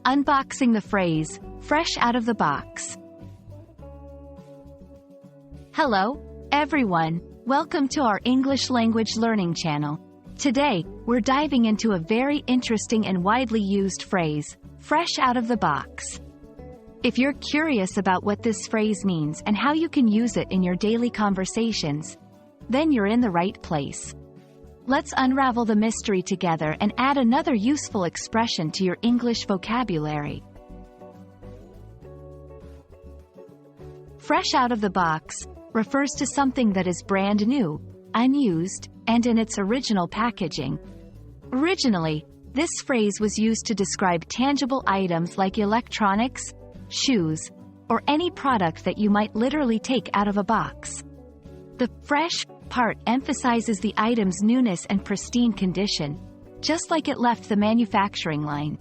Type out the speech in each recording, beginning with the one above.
Unboxing the phrase, fresh out of the box. Hello, everyone. Welcome to our English language learning channel. Today, we're diving into a very interesting and widely used phrase, fresh out of the box. If you're curious about what this phrase means and how you can use it in your daily conversations, then you're in the right place. Let's unravel the mystery together and add another useful expression to your English vocabulary. Fresh out of the box refers to something that is brand new, unused, and in its original packaging. Originally, this phrase was used to describe tangible items like electronics, shoes, or any product that you might literally take out of a box. The fresh part emphasizes the item's newness and pristine condition, just like it left the manufacturing line.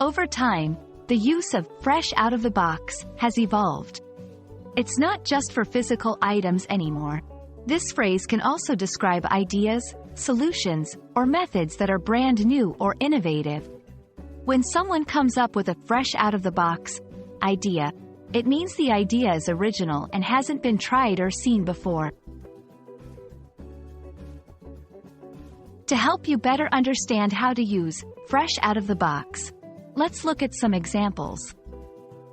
Over time, the use of fresh out of the box has evolved. It's not just for physical items anymore. This phrase can also describe ideas, solutions, or methods that are brand new or innovative. When someone comes up with a fresh out of the box idea, it means the idea is original and hasn't been tried or seen before. To help you better understand how to use fresh out of the box, let's look at some examples.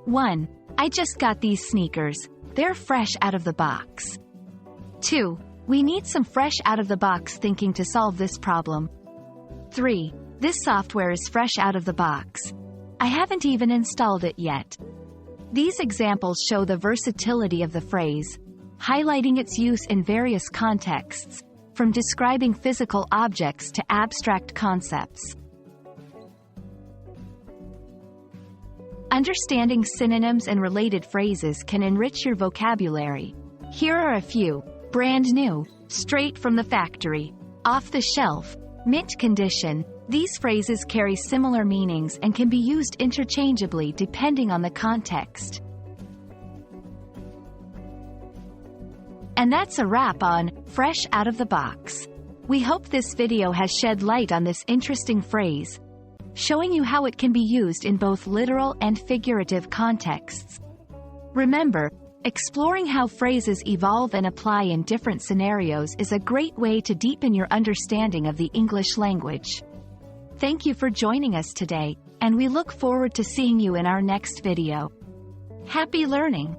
1. I just got these sneakers. They're fresh out of the box. 2. We need some fresh out of the box thinking to solve this problem. 3. This software is fresh out of the box. I haven't even installed it yet. These examples show the versatility of the phrase, highlighting its use in various contexts, from describing physical objects to abstract concepts. Understanding synonyms and related phrases can enrich your vocabulary. Here are a few: brand new, straight from the factory, off the shelf, mint condition. These phrases carry similar meanings and can be used interchangeably depending on the context. And that's a wrap on fresh out of the box. We hope this video has shed light on this interesting phrase, showing you how it can be used in both literal and figurative contexts. Remember, exploring how phrases evolve and apply in different scenarios is a great way to deepen your understanding of the English language. Thank you for joining us today, and we look forward to seeing you in our next video. Happy learning!